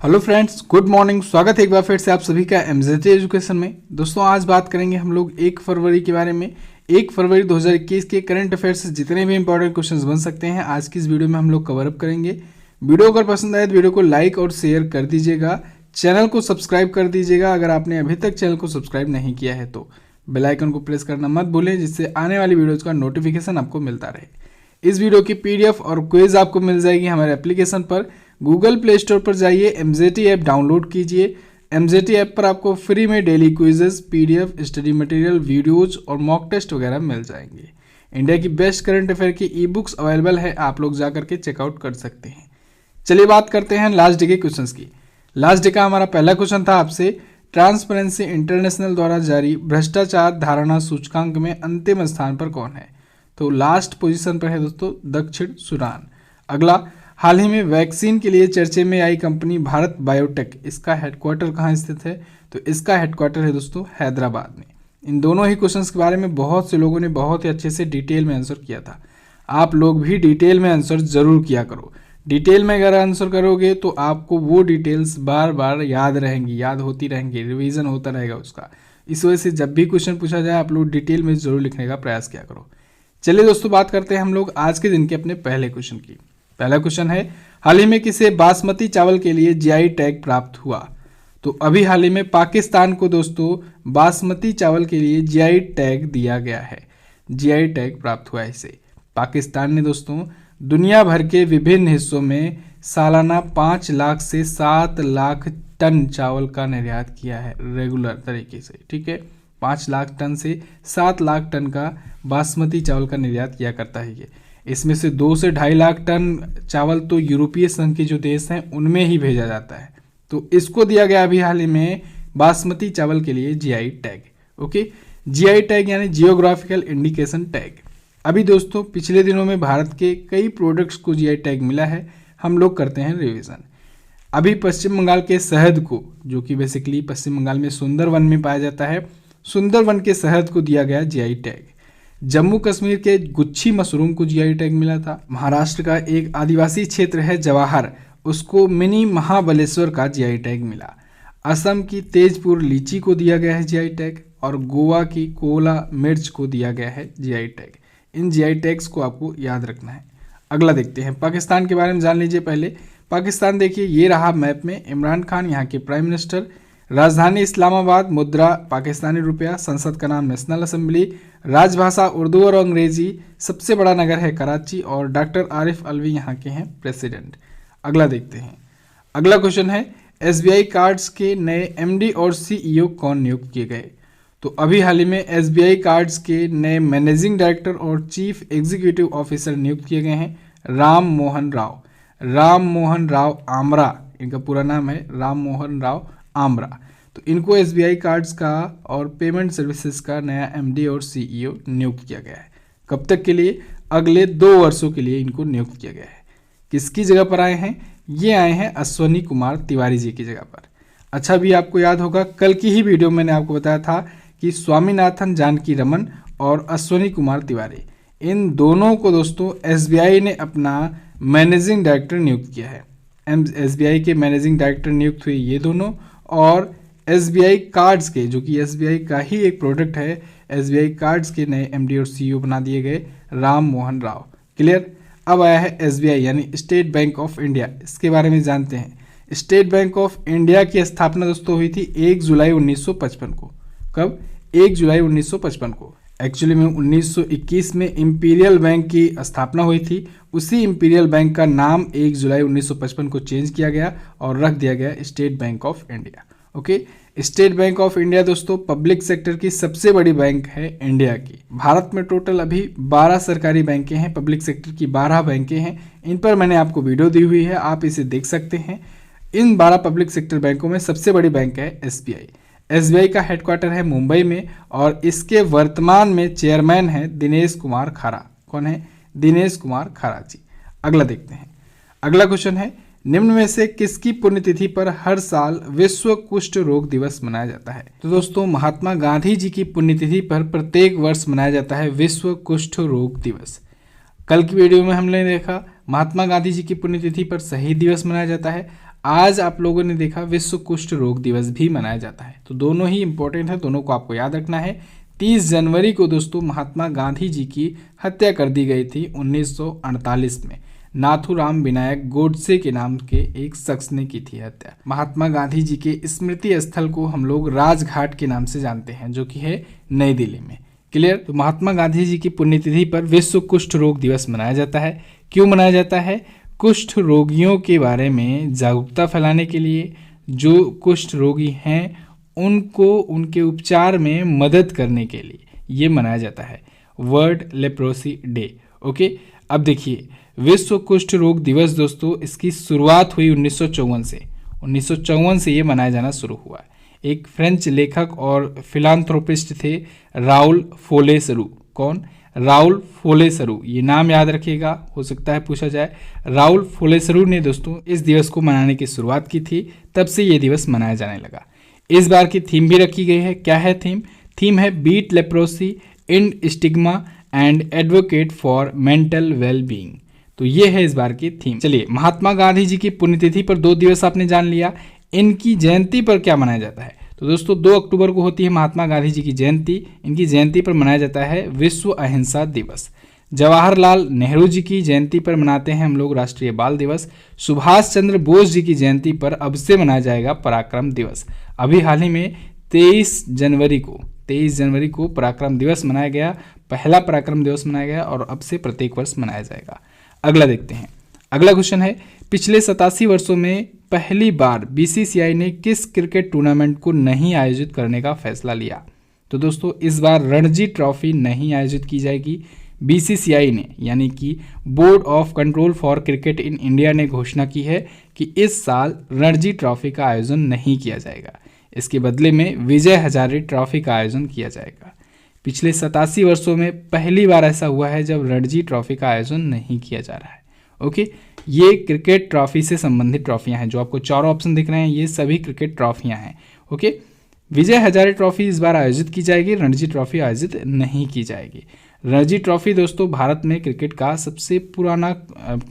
Hello friends, good morning. स्वागत है एक बार फिर से आप सभी का एमजेटी एजुकेशन में। दोस्तों आज बात करेंगे हम लोग 1 फरवरी के बारे में। 1 फरवरी 2021 के करंट अफेयर्स से जितने भी इंपॉर्टेंट क्वेश्चंस बन सकते हैं आज की इस वीडियो में हम लोग कवर अप करेंगे। वीडियो अगर पसंद आए तो वीडियो को लाइक और शेयर कर दीजिएगा। चैनल को सब्सक्राइब कर दीजिएगा अगर आपने अभी तक चैनल को सब्सक्राइब नहीं किया है तो। बेल आइकन को प्रेस करना मत भूलें जिससे आने वाली वीडियोज़ का नोटिफिकेशन आपको मिलता रहे। इस वीडियो की PDF और क्विज आपको मिल जाएगी हमारे एप्लीकेशन पर। गूगल प्ले स्टोर पर जाइए, एमजेटी ऐप डाउनलोड कीजिए। एमजेटी ऐप पर आपको फ्री में daily quizzes, PDF, study material, videos और मॉक टेस्ट वगैरह मिल जाएंगे। इंडिया की बेस्ट करंट अफेयर की ई-बुक्स अवेलेबल है, आप लोग जाकर के चेकआउट कर सकते हैं। चलिए बात करते हैं लास्ट डे के क्वेश्चन की। लास्ट डे का हमारा पहला क्वेश्चन था आपसे, ट्रांसपेरेंसी इंटरनेशनल द्वारा जारी भ्रष्टाचार धारणा सूचकांक में अंतिम स्थान पर कौन है? तो लास्ट पोजीशन पर है दोस्तों दक्षिण सूडान। अगला, हाल ही में वैक्सीन के लिए चर्चे में आई कंपनी भारत बायोटेक, इसका हेडक्वार्टर कहाँ स्थित है? तो इसका हेडक्वार्टर है दोस्तों हैदराबाद में। इन दोनों ही क्वेश्चंस के बारे में बहुत से लोगों ने बहुत ही अच्छे से डिटेल में आंसर किया था। आप लोग भी डिटेल में आंसर जरूर किया करो। डिटेल में अगर आंसर करोगे तो आपको वो डिटेल्स बार बार याद रहेंगी, याद होती रहेंगी, रिवीजन होता रहेगा उसका। इस वजह से जब भी क्वेश्चन पूछा जाए आप लोग डिटेल में जरूर लिखने का प्रयास किया करो। चलिए दोस्तों बात करते हैं हम लोग आज के दिन के अपने पहले क्वेश्चन की। पहला क्वेश्चन है, हाल ही में किसे बासमती चावल के लिए GI टैग प्राप्त हुआ? तो अभी हाल ही में पाकिस्तान को दोस्तों बासमती चावल के लिए GI टैग दिया गया है। GI टैग प्राप्त हुआ है इसे। पाकिस्तान ने दोस्तों दुनिया भर के विभिन्न हिस्सों में सालाना 5 लाख से 7 लाख टन चावल का निर्यात किया है रेगुलर तरीके से। ठीक है, 5 लाख टन से 7 लाख टन का बासमती चावल का निर्यात किया करता है ये। इसमें से 2 से 2.5 लाख टन चावल तो यूरोपीय संघ के जो देश हैं उनमें ही भेजा जाता है। तो इसको दिया गया अभी हाल ही में बासमती चावल के लिए GI tag. Okay, GI tag यानी जियोग्राफिकल इंडिकेशन टैग। अभी दोस्तों पिछले दिनों में भारत के कई प्रोडक्ट्स को GI टैग मिला है, हम लोग करते हैं रिविजन। अभी पश्चिम बंगाल के शहद को, जो कि बेसिकली पश्चिम बंगाल में सुंदरवन में पाया जाता है, सुंदरवन के शहद को दिया गया GI टैग। जम्मू कश्मीर के गुच्छी मशरूम को GI टैग मिला था। महाराष्ट्र का एक आदिवासी क्षेत्र है जवाहर, उसको मिनी महाबलेश्वर का GI टैग मिला। असम की तेजपुर लीची को दिया गया है GI टैग और गोवा की कोला मिर्च को दिया गया है GI टैग। इन GI टैग्स को आपको याद रखना है। अगला देखते हैं, पाकिस्तान के बारे में जान लीजिए पहले। पाकिस्तान देखिए ये रहा मैप में, इमरान खान यहाँ के प्राइम मिनिस्टर, राजधानी इस्लामाबाद, मुद्रा पाकिस्तानी रुपया, संसद का नाम नेशनल असेंबली, राजभाषा उर्दू और अंग्रेजी, सबसे बड़ा नगर है कराची और डॉक्टर आरिफ अलवी यहाँ के हैं प्रेसिडेंट। अगला देखते हैं, अगला क्वेश्चन है, SBI कार्ड्स के नए MD और CEO कौन नियुक्त किए गए? तो अभी हाल ही में SBI कार्ड्स के नए मैनेजिंग डायरेक्टर और चीफ एग्जीक्यूटिव ऑफिसर नियुक्त किए गए हैं राम मोहन राव। राम मोहन राव आमरा इनका पूरा नाम है, राम मोहन राव आमरा। तो इनको SBI कार्ड्स का और पेमेंट सर्विसेज का नया MD और CEO नियुक्त किया गया है। कब तक के लिए? अगले 2 वर्षों के लिए इनको नियुक्त किया गया है। किसकी जगह पर आए हैं? ये आए हैं अश्वनी कुमार तिवारी जी की जगह पर। अच्छा, भी आपको याद होगा कल की ही वीडियो मैंने आपको बताया था कि स्वामीनाथन जानकी रमन और अश्वनी कुमार तिवारी, इन दोनों को दोस्तों SBI ने अपना मैनेजिंग डायरेक्टर नियुक्त किया है। SBI के मैनेजिंग डायरेक्टर नियुक्त हुए ये दोनों, और SBI कार्ड्स के, जो कि SBI का ही एक प्रोडक्ट है, SBI कार्ड्स के नए MD और CEO बना दिए गए राम मोहन राव। क्लियर? अब आया है SBI यानी स्टेट बैंक ऑफ इंडिया, इसके बारे में जानते हैं। स्टेट बैंक ऑफ इंडिया की स्थापना दोस्तों हुई थी 1 जुलाई 1955 को। कब? 1 जुलाई 1955 को। एक्चुअली में 1921 में इंपीरियल बैंक की स्थापना हुई थी। उसी इंपीरियल बैंक का नाम 1 जुलाई 1955 को चेंज किया गया और रख दिया गया state bank of India. Okay, state bank of India दोस्तों पब्लिक सेक्टर की सबसे बड़ी बैंक है इंडिया की। भारत में टोटल अभी 12 सरकारी बैंकें हैं, पब्लिक सेक्टर की 12 बैंकें हैं। इन पर मैंने आपको वीडियो दी हुई है, आप इसे देख सकते हैं। इन 12 पब्लिक सेक्टर बैंकों में सबसे बड़ी बैंक है SBI। SBI का हेडक्वार्टर है मुंबई में और इसके वर्तमान में चेयरमैन है दिनेश कुमार खारा। कौन है? दिनेश कुमार खारा जी। अगला देखते हैं, अगला क्वेश्चन है, निम्न में से किसकी पुण्यतिथि पर हर साल विश्व कुष्ठ रोग दिवस मनाया जाता है? तो दोस्तों महात्मा गांधी जी की पुण्यतिथि पर प्रत्येक वर्ष मनाया जाता है विश्व कुष्ठ रोग दिवस। कल की वीडियो में हमने देखा महात्मा गांधी जी की पुण्यतिथि पर शहीद दिवस मनाया जाता है। आज आप लोगों ने देखा विश्व कुष्ठ रोग दिवस भी मनाया जाता है। तो दोनों ही इंपॉर्टेंट है, दोनों को आपको याद रखना है। 30 जनवरी को दोस्तों महात्मा गांधी जी की हत्या कर दी गई थी 1948 में। नाथूराम विनायक गोडसे के नाम के एक शख्स ने की थी हत्या। महात्मा गांधी जी के स्मृति स्थल को हम लोग राजघाट के नाम से जानते हैं, जो कि है नई दिल्ली में। क्लियर। तो महात्मा गांधी जी की पुण्यतिथि पर विश्व कुष्ठ रोग दिवस मनाया जाता है। क्यों मनाया जाता है? कुष्ठ रोगियों के बारे में जागरूकता फैलाने के लिए, जो कुष्ठ रोगी हैं उनको उनके उपचार में मदद करने के लिए ये मनाया जाता है, वर्ल्ड लेप्रोसी डे। ओके, अब देखिए विश्व कुष्ठ रोग दिवस दोस्तों, इसकी शुरुआत हुई 1954 से ये मनाया जाना शुरू हुआ है। एक फ्रेंच लेखक और फिलांथ्रोपिस्ट थे राउल फोलेसरू। कौन? राउल फोलेसरू। ये नाम याद रखिएगा, हो सकता है पूछा जाए। राउल फोलेसरू ने दोस्तों इस दिवस को मनाने की शुरुआत की थी, तब से ये दिवस मनाया जाने लगा। इस बार की थीम भी रखी गई है। क्या है थीम? थीम है beat leprosy, end stigma and advocate for mental well being. तो ये है इस बार की थीम। चलिए, महात्मा गांधी जी की पुण्यतिथि पर 2 दिवस आपने जान लिया। इनकी जयंती पर क्या मनाया जाता है? तो दोस्तों 2 अक्टूबर को होती है महात्मा गांधी जी की जयंती। इनकी जयंती पर मनाया जाता है विश्व अहिंसा दिवस। जवाहरलाल नेहरू जी की जयंती पर मनाते हैं हम लोग राष्ट्रीय बाल दिवस। सुभाष चंद्र बोस जी की जयंती पर अब से मनाया जाएगा पराक्रम दिवस। अभी हाल ही में 23 जनवरी को पराक्रम दिवस मनाया गया, पहला पराक्रम दिवस मनाया गया और अब से प्रत्येक वर्ष मनाया जाएगा। अगला देखते हैं। अगला क्वेश्चन है, पिछले 87 वर्षों में पहली बार बीसीसीआई ने किस क्रिकेट टूर्नामेंट को नहीं आयोजित करने का फैसला लिया? तो दोस्तों इस बार रणजी ट्रॉफी नहीं आयोजित की जाएगी। बीसीसीआई ने यानी कि board of control for cricket in India ने घोषणा की है कि इस साल रणजी ट्रॉफी का आयोजन नहीं किया जाएगा। इसके बदले में विजय हजारे ट्रॉफी का आयोजन किया जाएगा। पिछले 87 वर्षों में पहली बार ऐसा हुआ है जब रणजी ट्रॉफी का आयोजन नहीं किया जा रहा है। ओके, ये क्रिकेट ट्रॉफी से संबंधित ट्रॉफियां हैं। जो आपको 4 ऑप्शन दिख रहे हैं ये सभी क्रिकेट ट्रॉफियां हैं। ओके, विजय हजारे ट्रॉफी इस बार आयोजित की जाएगी, रणजी ट्रॉफी आयोजित नहीं की जाएगी। रणजी ट्रॉफी दोस्तों भारत में क्रिकेट का सबसे पुराना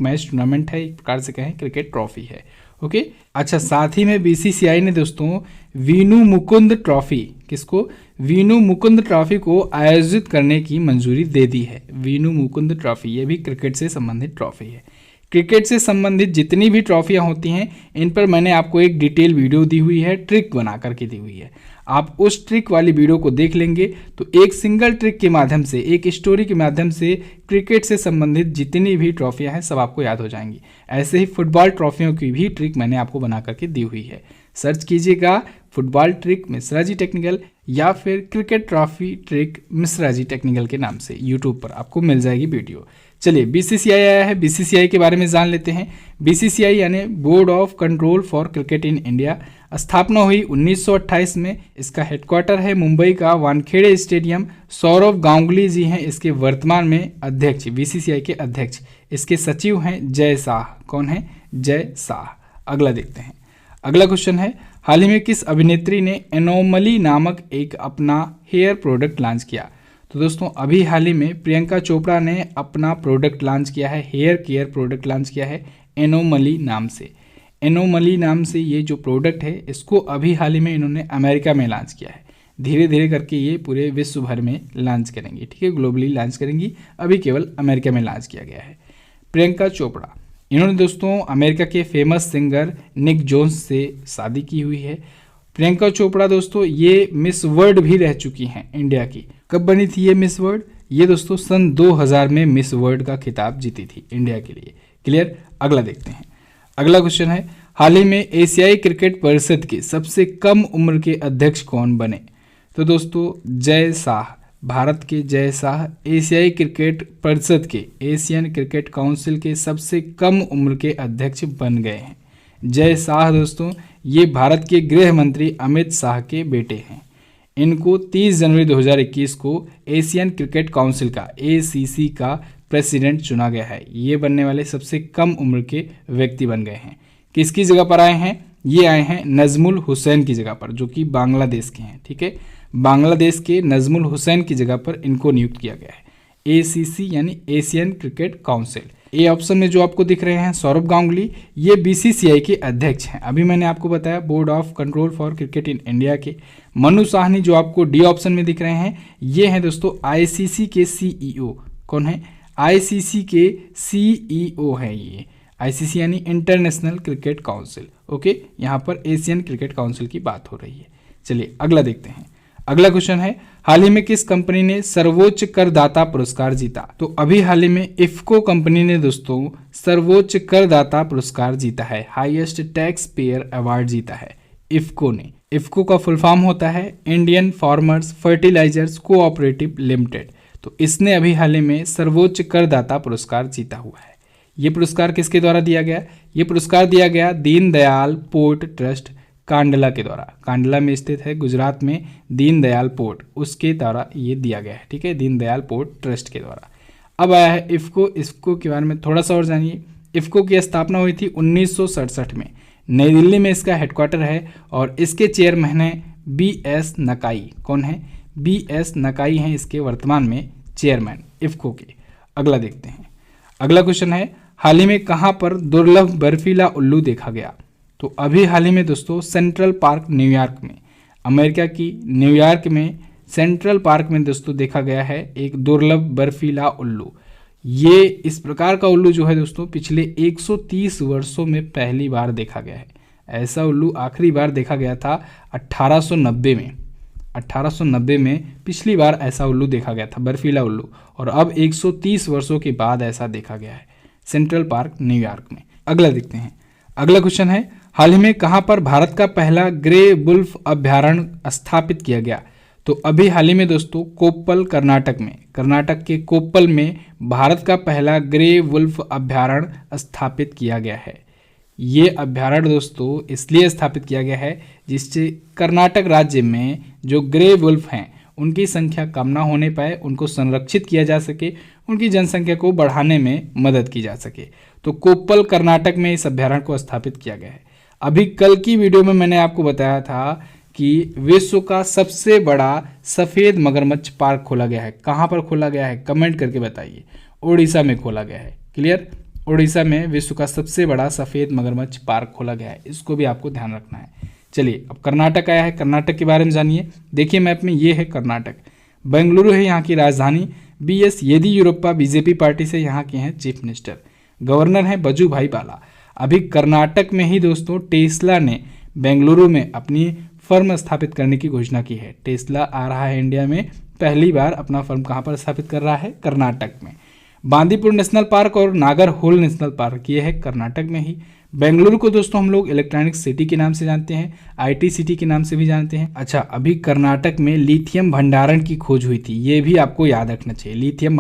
मैच टूर्नामेंट है, एक प्रकार से कहें क्रिकेट ट्रॉफी है। ओके, अच्छा, साथ ही में बीसीसीआई ने दोस्तों वीनू मुकुंद ट्रॉफी, किसको? वीनू मुकुंद ट्रॉफी को आयोजित करने की मंजूरी दे दी है। वीनू मुकुंद ट्रॉफी ये भी क्रिकेट से संबंधित ट्रॉफी है। क्रिकेट से संबंधित जितनी भी ट्रॉफियां होती हैं इन पर मैंने आपको एक डिटेल वीडियो दी हुई है, ट्रिक बना करके दी हुई है। आप उस ट्रिक वाली वीडियो को देख लेंगे तो एक सिंगल ट्रिक के माध्यम से, एक स्टोरी के माध्यम से क्रिकेट से संबंधित जितनी भी ट्रॉफियां हैं सब आपको याद हो जाएंगी। ऐसे ही फुटबॉल ट्रॉफियों की भी ट्रिक मैंने आपको बना करके दी हुई है। सर्च कीजिएगा football trick Mishra ji technical या फिर cricket trophy trick Mishra ji technical के नाम से यूट्यूब पर आपको मिल जाएगी वीडियो। चलिए, बीसीसीआई आया है, बीसीसीआई के बारे में जान लेते हैं। बीसीसीआई यानी board of control for cricket in India स्थापना हुई 1928 में। इसका हेडक्वार्टर है मुंबई का वानखेड़े स्टेडियम। सौरव गांगुली जी हैं इसके वर्तमान में अध्यक्ष, बीसीसीआई के अध्यक्ष। इसके सचिव हैं जय शाह। कौन है? जय शाह। अगला देखते हैं। अगला क्वेश्चन है, हाल ही में किस अभिनेत्री ने एनोमली नामक एक अपना हेयर प्रोडक्ट लॉन्च किया? तो दोस्तों अभी हाल ही में प्रियंका चोपड़ा ने अपना प्रोडक्ट लॉन्च किया है, हेयर केयर प्रोडक्ट लॉन्च किया है एनोमली नाम से। एनोमली नाम से ये जो प्रोडक्ट है इसको अभी हाल ही में इन्होंने अमेरिका में लॉन्च किया है। धीरे धीरे करके ये पूरे विश्व भर में लॉन्च करेंगी, ठीक है, ग्लोबली लॉन्च करेंगी। अभी केवल अमेरिका में लॉन्च किया गया है। प्रियंका चोपड़ा, इन्होंने दोस्तों अमेरिका के फेमस सिंगर निक जोन्स से शादी की हुई है। प्रियंका चोपड़ा दोस्तों ये मिस वर्ल्ड भी रह चुकी हैं इंडिया की। कब बनी थी ये मिस वर्ल्ड? ये दोस्तों सन 2000 में मिस वर्ल्ड का खिताब जीती थी इंडिया के लिए। क्लियर। अगला देखते हैं। अगला क्वेश्चन है, हाल ही में एशियाई क्रिकेट परिषद के सबसे कम उम्र के अध्यक्ष कौन बने? तो दोस्तों जय शाह, भारत के जय शाह एशियाई क्रिकेट परिषद के, एशियन क्रिकेट काउंसिल के सबसे कम उम्र के अध्यक्ष बन गए हैं। जय शाह दोस्तों ये भारत के गृह मंत्री अमित शाह के बेटे हैं। इनको 30 जनवरी 2021 को एशियन क्रिकेट काउंसिल का, ACC का प्रेसिडेंट चुना गया है। ये बनने वाले सबसे कम उम्र के व्यक्ति बन गए हैं। किसकी जगह पर आए हैं? ये आए हैं नजमुल हुसैन की जगह पर, जो कि बांग्लादेश के हैं। ठीक है, बांग्लादेश के नजमुल हुसैन की जगह पर इनको नियुक्त किया गया है। ACC यानी Asian cricket council. A option में जो आपको दिख रहे हैं सौरभ गांगुली, ये बीसीसीआई के अध्यक्ष हैं। अभी मैंने आपको बताया board of control for cricket in India के। मनु साहनी जो आपको डी ऑप्शन में दिख रहे हैं, ये हैं दोस्तों आईसीसी के सीईओ। कौन है? आईसीसी के सीईओ हैं ये। आईसीसी यानी इंटरनेशनल क्रिकेट काउंसिल। ओके, यहाँ पर एशियन क्रिकेट काउंसिल की बात हो रही है। चलिए अगला देखते हैं। अगला क्वेश्चन है, हाल ही में किस कंपनी ने सर्वोच्च करदाता पुरस्कार जीता? तो अभी हाल ही में इफ्को कंपनी ने दोस्तों सर्वोच्च करदाता पुरस्कार जीता है, हाईएस्ट टैक्स पेयर अवार्ड जीता है इफ्को ने। इफ्को का फुल फॉर्म होता है Indian farmers fertilisers cooperative limited. तो इसने अभी हाल ही में सर्वोच्च करदाता पुरस्कार जीता हुआ है। ये पुरस्कार किसके द्वारा दिया गया? ये पुरस्कार दिया गया दीनदयाल पोर्ट ट्रस्ट कांडला के द्वारा। कांडला में स्थित है गुजरात में दीनदयाल पोर्ट, उसके द्वारा ये दिया गया है। ठीक है, दीनदयाल पोर्ट ट्रस्ट के द्वारा। अब आया है इफ्को। इफ्को के बारे में थोड़ा सा और जानिए। इफ्को की स्थापना हुई थी 1967 में, नई दिल्ली में इसका हेडक्वार्टर है और इसके चेयरमैन है BS नकाई। कौन है? BS नकाई हैं इसके वर्तमान में चेयरमैन इफ्को के। अगला देखते हैं। अगला क्वेश्चन है, हाल ही में कहाँ पर दुर्लभ बर्फीला उल्लू देखा गया? तो अभी हाल ही में दोस्तों सेंट्रल पार्क न्यूयॉर्क में, अमेरिका की न्यूयॉर्क में सेंट्रल पार्क में दोस्तों देखा गया है एक दुर्लभ बर्फीला उल्लू। ये इस प्रकार का उल्लू जो है दोस्तों पिछले 130 वर्षों में पहली बार देखा गया है। ऐसा उल्लू आखिरी बार देखा गया था 1890 में। 1890 में पिछली बार ऐसा उल्लू देखा गया था, बर्फीला उल्लू, और अब 130 वर्षों के बाद ऐसा देखा गया है सेंट्रल पार्क न्यूयॉर्क में। अगला देखते हैं। अगला क्वेश्चन है, हाल ही में कहाँ पर भारत का पहला ग्रे वुल्फ अभयारण्य स्थापित किया गया? तो अभी हाल ही में दोस्तों कोप्पल कर्नाटक में, कर्नाटक के कोप्पल में भारत का पहला ग्रे वुल्फ अभयारण्य स्थापित किया गया है। ये अभयारण्य दोस्तों इसलिए स्थापित किया गया है जिससे कर्नाटक राज्य में जो ग्रे वुल्फ हैं उनकी संख्या कम ना होने पाए, उनको संरक्षित किया जा सके, उनकी जनसंख्या को बढ़ाने में मदद की जा सके। तो कोप्पल कर्नाटक में इस अभयारण्य को स्थापित किया गया है। अभी कल की वीडियो में मैंने आपको बताया था कि विश्व का सबसे बड़ा सफ़ेद मगरमच्छ पार्क खोला गया है। कहाँ पर खोला गया है? कमेंट करके बताइए। उड़ीसा में खोला गया है। क्लियर? उड़ीसा में विश्व का सबसे बड़ा सफ़ेद मगरमच्छ पार्क खोला गया है। इसको भी आपको ध्यान रखना है। चलिए अब कर्नाटक आया है, कर्नाटक के बारे में जानिए। देखिए मैप में ये है कर्नाटक, बेंगलुरु है यहाँ की राजधानी। BS येदियुरप्पा बीजेपी पार्टी से यहाँ के हैं चीफ मिनिस्टर। गवर्नर हैं वजुभाई वाला। अभी कर्नाटक में ही दोस्तों टेस्ला ने बेंगलुरु में अपनी फर्म स्थापित करने की घोषणा की है। टेस्ला आ रहा है इंडिया में, पहली बार अपना फर्म कहाँ पर स्थापित कर रहा है? कर्नाटक में। बांदीपुर नेशनल पार्क और नागरहोल नेशनल पार्क ये है कर्नाटक में ही। बेंगलुरु को दोस्तों हम लोग इलेक्ट्रॉनिक सिटी के नाम से जानते हैं, IT सिटी के नाम से भी जानते हैं। अच्छा, अभी कर्नाटक में लिथियम भंडारण की खोज हुई थी, ये भी आपको याद रखना चाहिए। लिथियम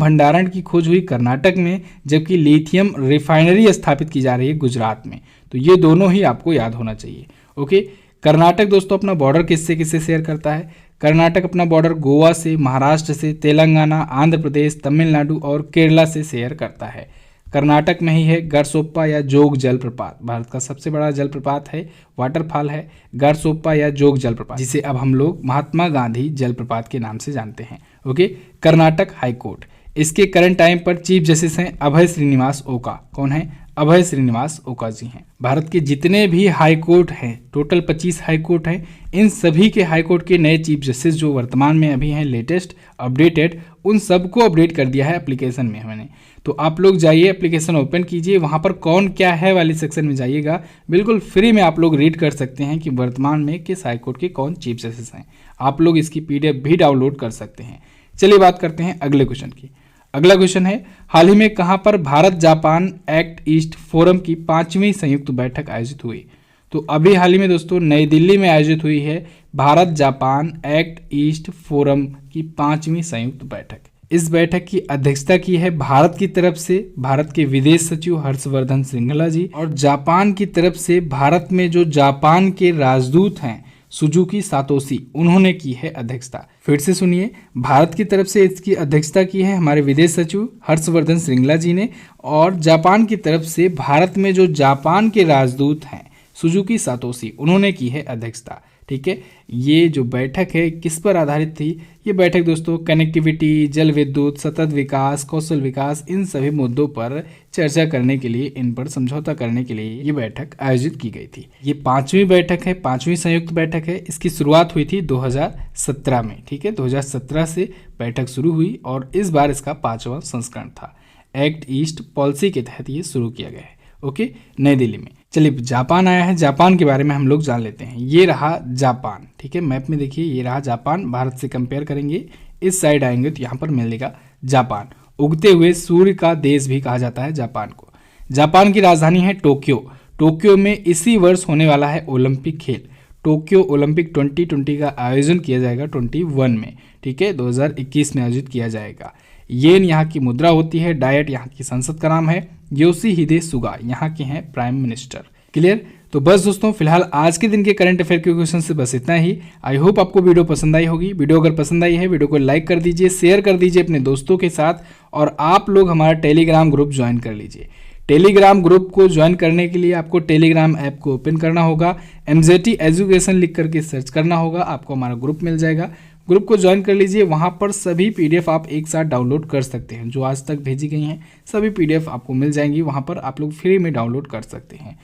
भंडारण की खोज हुई कर्नाटक में, जबकि लिथियम रिफाइनरी स्थापित की जा रही है गुजरात में। तो ये दोनों ही आपको याद होना चाहिए। ओके, कर्नाटक दोस्तों अपना बॉर्डर किससे किससे शेयर करता है? कर्नाटक अपना बॉर्डर गोवा से, महाराष्ट्र से, तेलंगाना, आंध्र प्रदेश, तमिलनाडु और केरला से शेयर करता है। कर्नाटक में ही है गरसोप्पा या जोग जलप्रपात, भारत का सबसे बड़ा जलप्रपात है, वाटरफॉल है गरसोप्पा या जोग जलप्रपात, जिसे अब हम लोग महात्मा गांधी जलप्रपात के नाम से जानते हैं। ओके, कर्नाटक हाई कोर्ट, इसके करंट टाइम पर चीफ जस्टिस हैं अभय श्रीनिवास ओका। कौन है? अभय श्रीनिवास ओका जी हैं। भारत के जितने भी हाई कोर्ट हैं, टोटल 25 हाई कोर्ट हैं, इन सभी के हाई कोर्ट के नए चीफ जस्टिस जो वर्तमान में अभी हैं, लेटेस्ट अपडेटेड, उन सबको अपडेट कर दिया है एप्लीकेशन में मैंने। तो आप लोग जाइए, एप्लीकेशन ओपन कीजिए, वहाँ पर कौन क्या है वाले सेक्शन में जाइएगा, बिल्कुल फ्री में आप लोग रीड कर सकते हैं कि वर्तमान में किस हाई कोर्ट के कौन चीफ जस्टिस हैं। आप लोग इसकी PDF भी डाउनलोड कर सकते हैं। चलिए बात करते हैं अगले क्वेश्चन की। अगला क्वेश्चन है, हाल ही में कहां पर Bharat Japan act east forum की 5वीं संयुक्त बैठक आयोजित हुई? तो अभी हाल ही में दोस्तों नई दिल्ली में आयोजित हुई है Bharat Japan act east forum की 5वीं संयुक्त बैठक। इस बैठक की अध्यक्षता की है भारत की तरफ से भारत के विदेश सचिव हर्षवर्धन श्रृंगला जी, और जापान की तरफ से भारत में जो जापान के राजदूत हैं सुजुकी सातोशी, उन्होंने की है अध्यक्षता। फिर से सुनिए, भारत की तरफ से इसकी अध्यक्षता की है हमारे विदेश सचिव हर्षवर्धन श्रृंगला जी ने, और जापान की तरफ से भारत में जो जापान के राजदूत हैं सुजुकी सातोशी, उन्होंने की है अध्यक्षता। ठीक है। ये जो बैठक है किस पर आधारित थी? ये बैठक दोस्तों कनेक्टिविटी, जल विद्युत, सतत विकास, कौशल विकास, इन सभी मुद्दों पर चर्चा करने के लिए, इन पर समझौता करने के लिए ये बैठक आयोजित की गई थी। ये 5वीं बैठक है, 5वीं संयुक्त बैठक है। इसकी शुरुआत हुई थी 2017 में, ठीक है। 2017 से बैठक शुरू हुई और इस बार इसका 5वां संस्करण था। एक्ट ईस्ट पॉलिसी के तहत ये शुरू किया गया है, ओके, नई दिल्ली में। चलिए जापान आया है, जापान के बारे में हम लोग जान लेते हैं। ये रहा जापान, ठीक है। मैप में देखिए ये रहा जापान। भारत से कंपेयर करेंगे, इस साइड आएंगे तो यहाँ पर मिलेगा जापान। उगते हुए सूर्य का देश भी कहा जाता है जापान को। जापान की राजधानी है टोक्यो। टोक्यो में इसी वर्ष होने वाला है ओलंपिक खेल। टोक्यो ओलंपिक 2020 का आयोजन किया जाएगा 21 में, ठीक है, 2021 में आयोजित किया जाएगा। येन यहाँ की मुद्रा होती है। डायट यहाँ की संसद का नाम है। योशिहिदे सुगा यहाँ के हैं प्राइम मिनिस्टर। क्लियर? तो बस दोस्तों फिलहाल आज के दिन के करंट अफेयर के क्वेश्चन से बस इतना ही। आई होप आपको वीडियो पसंद आई होगी। वीडियो अगर पसंद आई है वीडियो को लाइक कर दीजिए, शेयर कर दीजिए अपने दोस्तों के साथ, और आप लोग हमारा टेलीग्राम ग्रुप ज्वाइन कर लीजिए। टेलीग्राम ग्रुप को ज्वाइन करने के लिए आपको टेलीग्राम ऐप को ओपन करना होगा, MZT एजुकेशन लिख करके सर्च करना होगा, आपको हमारा ग्रुप मिल जाएगा। ग्रुप को ज्वाइन कर लीजिए। वहाँ पर सभी PDF आप एक साथ डाउनलोड कर सकते हैं। जो आज तक भेजी गई हैं सभी PDF आपको मिल जाएंगी, वहाँ पर आप लोग फ्री में डाउनलोड कर सकते हैं।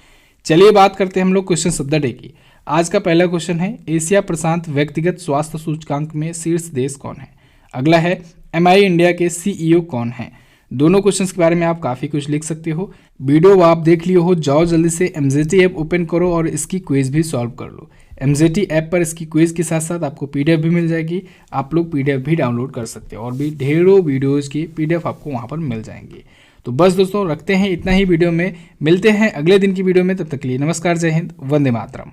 चलिए बात करते हैं हम लोग क्वेश्चन ऑफ द डे की। आज का पहला क्वेश्चन है, एशिया प्रशांत व्यक्तिगत स्वास्थ्य सूचकांक में शीर्ष देश कौन है? अगला है, MI इंडिया के CEO कौन है? दोनों क्वेश्चंस के बारे में आप काफ़ी कुछ लिख सकते हो। वीडियो आप देख लियो हो, जाओ जल्दी से MZT ऐप ओपन करो और इसकी क्विज भी सॉल्व कर लो। MZT ऐप पर इसकी क्विज के साथ साथ आपको PDF भी मिल जाएगी। आप लोग PDF भी डाउनलोड कर सकते हो और भी ढेरों वीडियोज़ की PDF आपको वहाँ पर मिल जाएंगी। तो बस दोस्तों रखते हैं इतना ही वीडियो में, मिलते हैं अगले दिन की वीडियो में। तब तक के लिए नमस्कार, जय हिंद, वंदे मातरम।